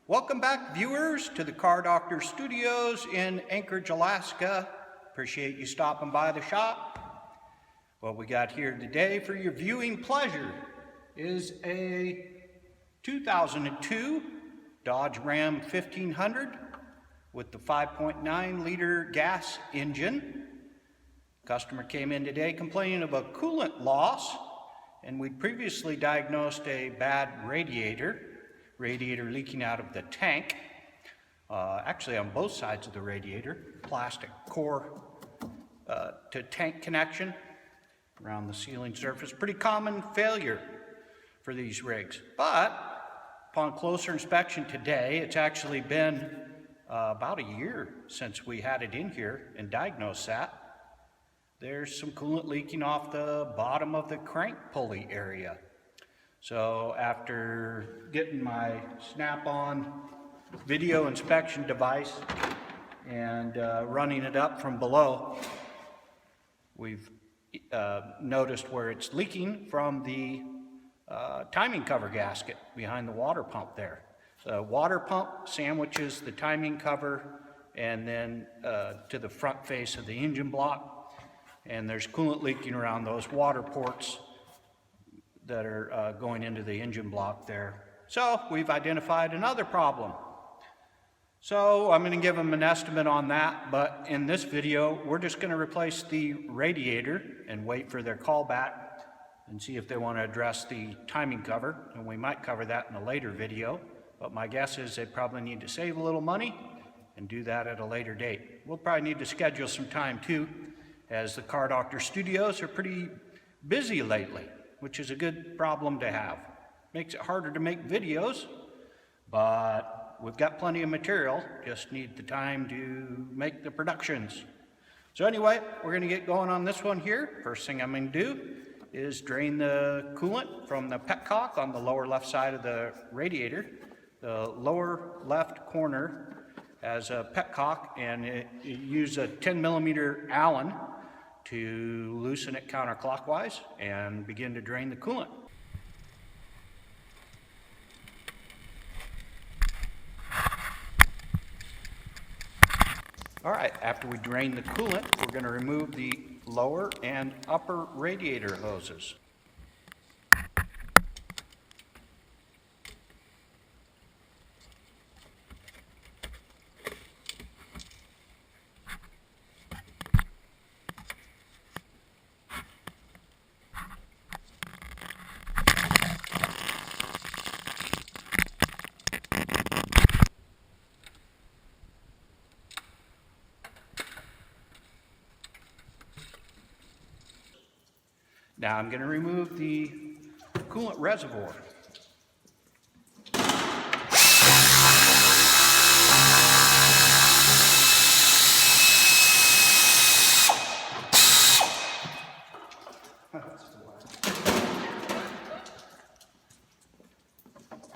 Welcome back, viewers, to the Car Doctor Studios in Anchorage, Alaska. Appreciate you stopping by the shop. What we got here today for your viewing pleasure is a 2002 Dodge Ram 1500 with the 5.9 liter gas engine. Customer came in today complaining of a coolant loss, and we'd previously diagnosed a bad radiator leaking out of the tank, actually on both sides of the radiator, plastic core to tank connection around the sealing surface. Pretty common failure for these rigs, but upon closer inspection today, it's actually been about a year since we had it in here and diagnosed that. There's some coolant leaking off the bottom of the crank pulley area. So after getting my snap-on video inspection device and running it up from below, we've noticed where it's leaking from the timing cover gasket behind the water pump there. The water pump sandwiches the timing cover and then to the front face of the engine block, and there's coolant leaking around those water ports that are going into the engine block there. So we've identified another problem. So I'm going to give them an estimate on that, but in this video we're just going to replace the radiator and wait for their call back and see if they want to address the timing cover, and we might cover that in a later video, but my guess is they probably need to save a little money and do that at a later date. We'll probably need to schedule some time too, as the Car Doctor Studios are pretty busy lately, which is a good problem to have. Makes it harder to make videos, but we've got plenty of material, just need the time to make the productions. So anyway, we're gonna get going on this one here. First thing I'm gonna do is drain the coolant from the petcock on the lower left side of the radiator. The lower left corner has a petcock, and you use a 10mm Allen to loosen it counterclockwise and begin to drain the coolant. All right, after we drain the coolant, we're going to remove the lower and upper radiator hoses. Now I'm going to remove the coolant reservoir.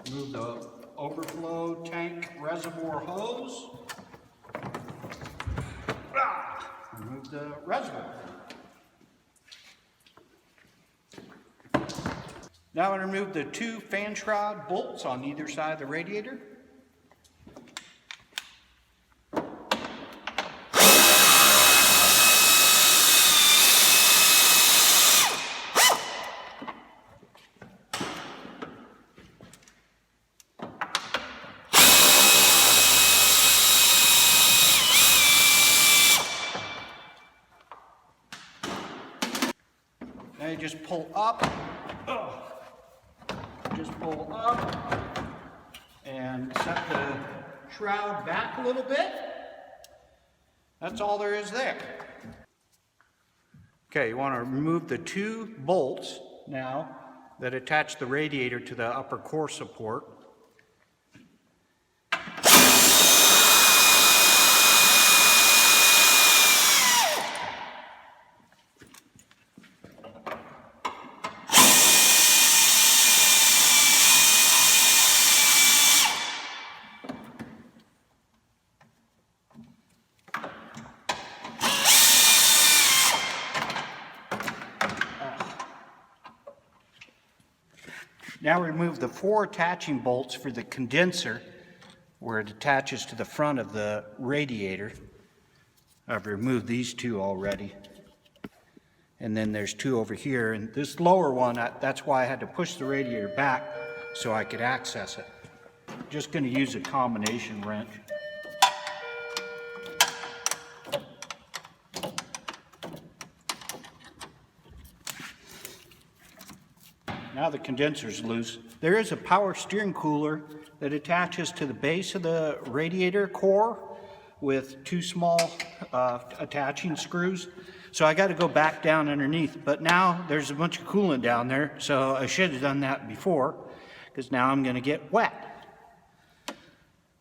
Remove the overflow tank reservoir hose. Remove the reservoir. Now I'm going to remove the two fan shroud bolts on either side of the radiator. Now you just pull up. Just pull up and set the shroud back a little bit. That's all there is there. Okay, you want to remove the two bolts now that attach the radiator to the upper core support. Now remove the four attaching bolts for the condenser where it attaches to the front of the radiator. I've removed these two already. And then there's two over here. And this lower one, that's why I had to push the radiator back so I could access it. Just going to use a combination wrench. Now the condenser's loose. There is a power steering cooler that attaches to the base of the radiator core with two small attaching screws. So I got to go back down underneath, but now there's a bunch of coolant down there, so I should have done that before, because now I'm going to get wet.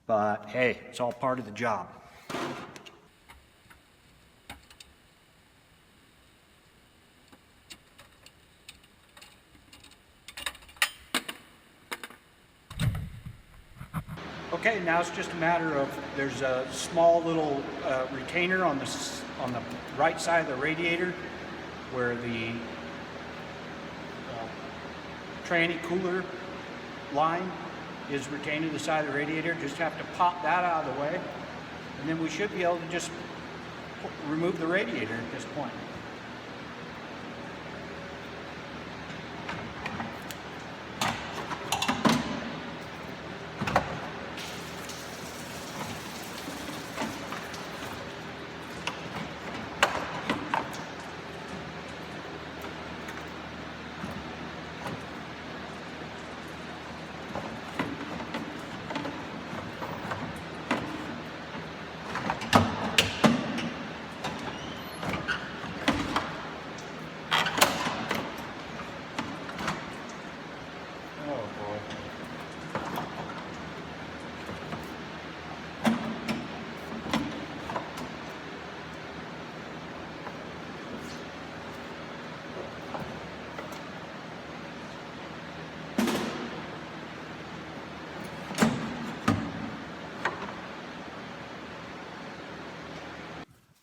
But hey, it's all part of the job. Okay, now it's just a matter of, there's a small little retainer on the right side of the radiator where the tranny cooler line is retained to the side of the radiator. Just have to pop that out of the way, and then we should be able to just remove the radiator at this point.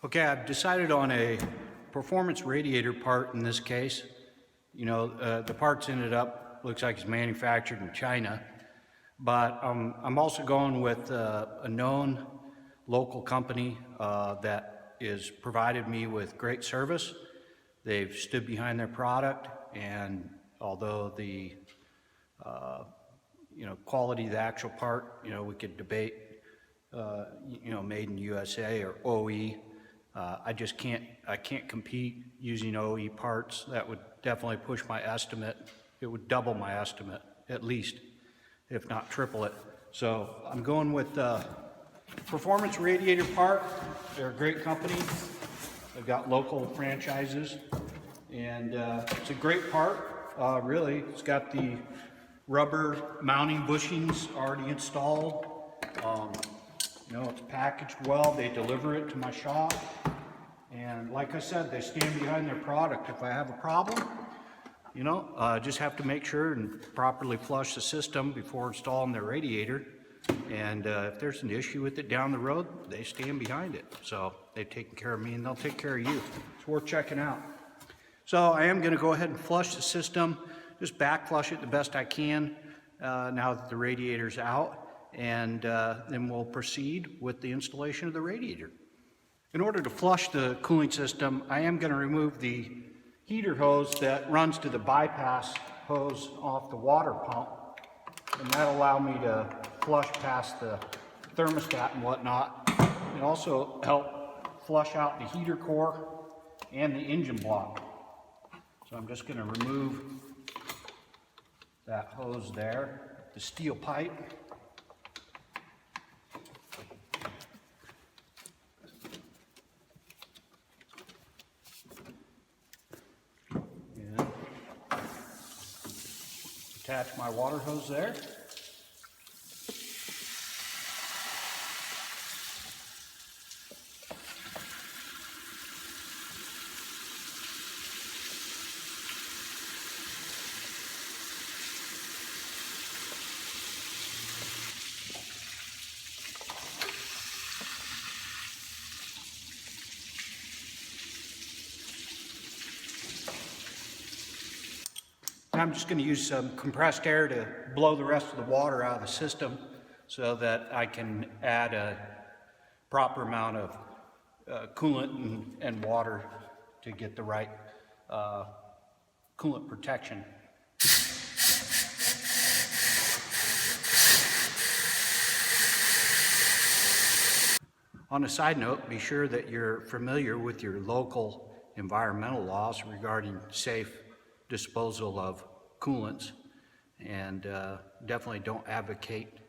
Okay, I've decided on a performance radiator part in this case. You know, the parts ended up, looks like it's manufactured in China, but I'm also going with a known local company that is provided me with great service. They've stood behind their product, and although the quality of the actual part, we could debate made in USA or OE. I can't compete using OE parts. That would definitely push my estimate. It would double my estimate, at least, if not triple it. So I'm going with Performance Radiator Part. They're a great company. They've got local franchises, and it's a great part, really. It's got the rubber mounting bushings already installed. It's packaged well. They deliver it to my shop. And like I said, they stand behind their product. If I have a problem, just have to make sure and properly flush the system before installing their radiator. And if there's an issue with it down the road, they stand behind it. So they've taken care of me, and they'll take care of you. It's worth checking out. So I am going to go ahead and flush the system, just back flush it the best I can now that the radiator's out. And then we'll proceed with the installation of the radiator. In order to flush the cooling system, I am going to remove the heater hose that runs to the bypass hose off the water pump, and that'll allow me to flush past the thermostat and whatnot, and also help flush out the heater core and the engine block. So I'm just going to remove that hose there, the steel pipe. Attach my water hose there. I'm just going to use some compressed air to blow the rest of the water out of the system so that I can add a proper amount of coolant and water to get the right coolant protection. On a side note, be sure that you're familiar with your local environmental laws regarding safe disposal of coolants, and definitely don't advocate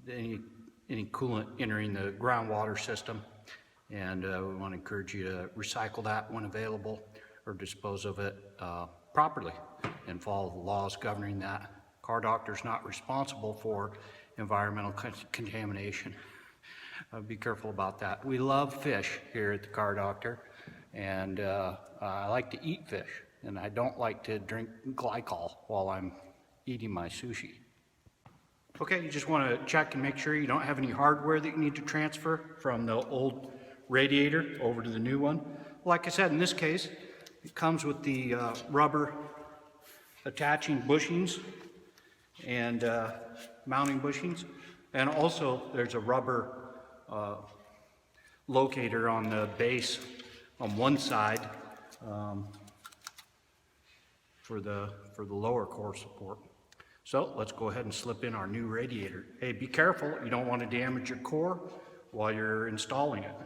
any coolant entering the groundwater system. And we want to encourage you to recycle that when available, or dispose of it properly and follow the laws governing that. Car Doctor's not responsible for environmental contamination. Be careful about that. We love fish here at the Car Doctor, and I like to eat fish, and I don't like to drink glycol while I'm eating my sushi. Okay, you just want to check and make sure you don't have any hardware that you need to transfer from the old radiator over to the new one. Like I said, in this case, it comes with the rubber attaching bushings and mounting bushings, and also there's a rubber locator on the base on one side for the lower core support. So let's go ahead and slip in our new radiator. Hey, be careful, you don't want to damage your core while you're installing it.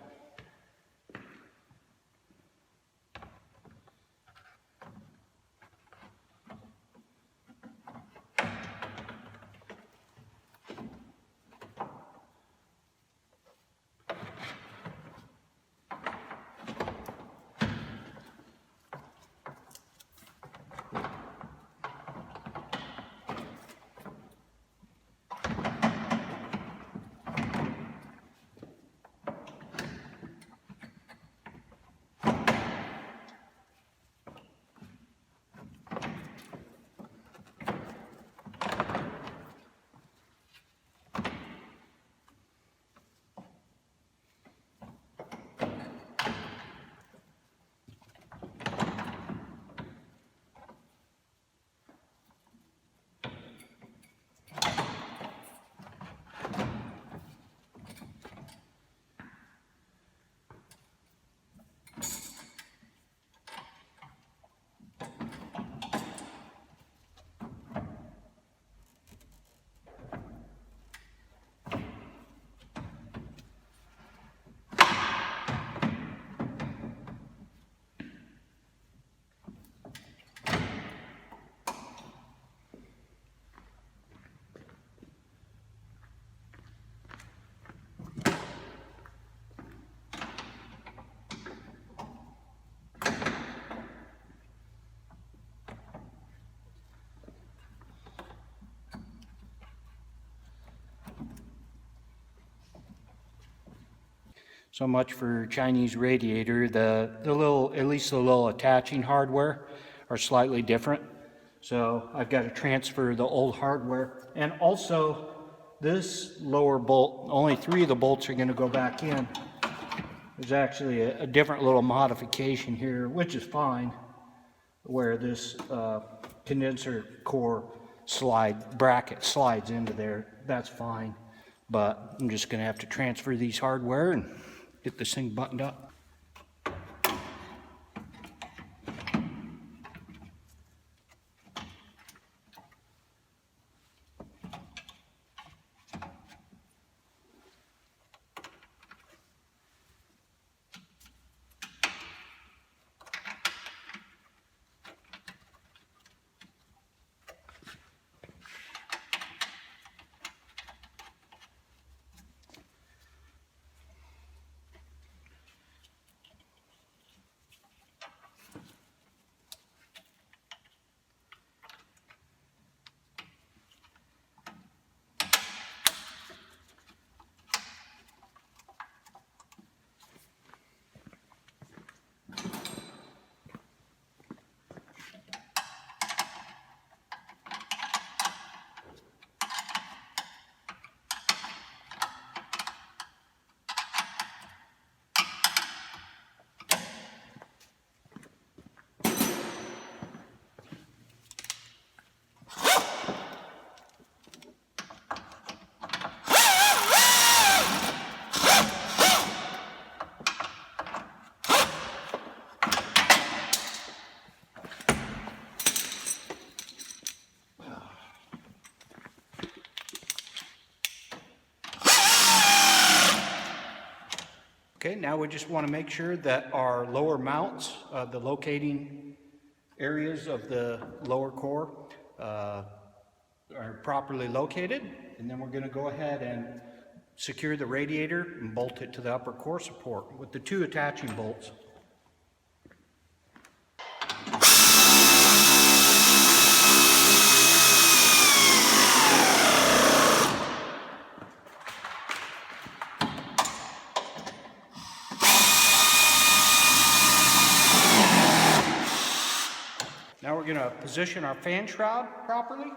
So much for Chinese radiator. The little, at least the little attaching hardware are slightly different. So I've got to transfer the old hardware. And also this lower bolt, only 3 of the bolts are going to go back in. There's actually a different little modification here, which is fine, where this condenser core bracket slides into there. That's fine. But I'm just going to have to transfer these hardware and get this thing buttoned up. Okay, now we just want to make sure that our lower mounts, the locating areas of the lower core are properly located. And then we're going to go ahead and secure the radiator and bolt it to the upper core support with the 2 attaching bolts. Now we're going to position our fan shroud properly.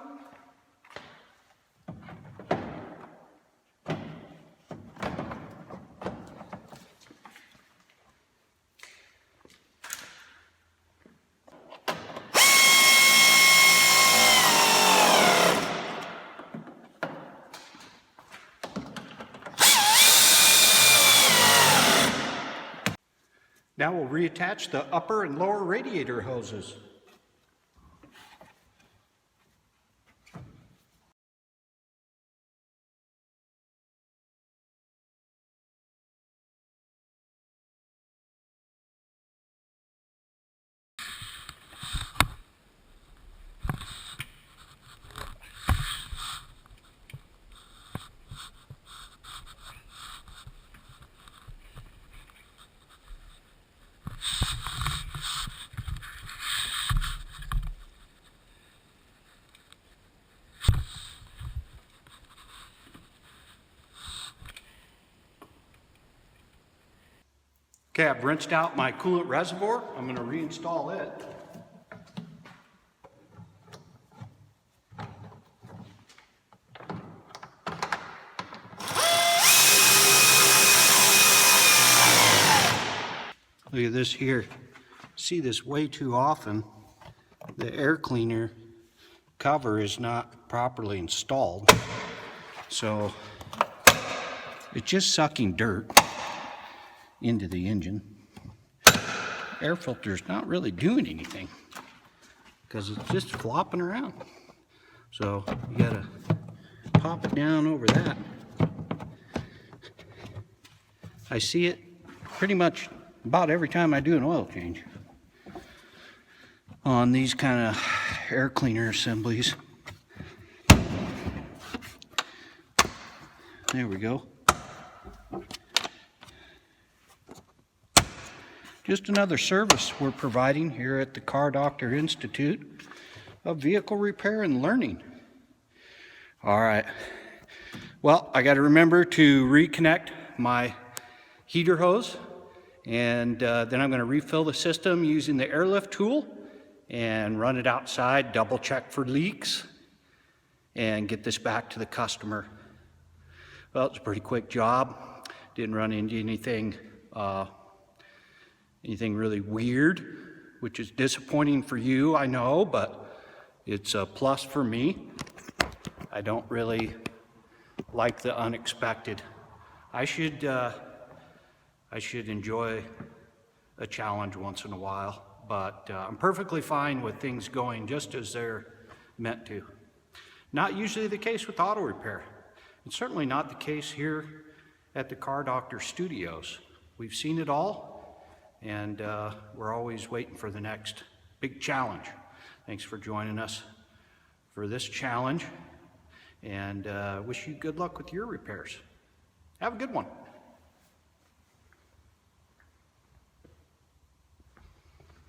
Now we'll reattach the upper and lower radiator hoses. Okay, I've rinsed out my coolant reservoir. I'm going to reinstall it. Look at this here. See this way too often. The air cleaner cover is not properly installed. So it's just sucking dirt into the engine. Air filter's not really doing anything because it's just flopping around. So you gotta pop it down over that. I see it pretty much about every time I do an oil change on these kind of air cleaner assemblies. There we go. Just another service we're providing here at the Car Doctor Institute of Vehicle Repair and Learning. All right. Well, I got to remember to reconnect my heater hose, and then I'm going to refill the system using the airlift tool and run it outside, double check for leaks, and get this back to the customer. Well, it's a pretty quick job. Didn't run into anything really weird, which is disappointing for you, I know, but it's a plus for me. I don't really like the unexpected. I should enjoy a challenge once in a while, but I'm perfectly fine with things going just as they're meant to. Not usually the case with auto repair. It's certainly not the case here at the Car Doctor Studios. We've seen it all, and we're always waiting for the next big challenge. Thanks for joining us for this challenge, and wish you good luck with your repairs. Have a good one.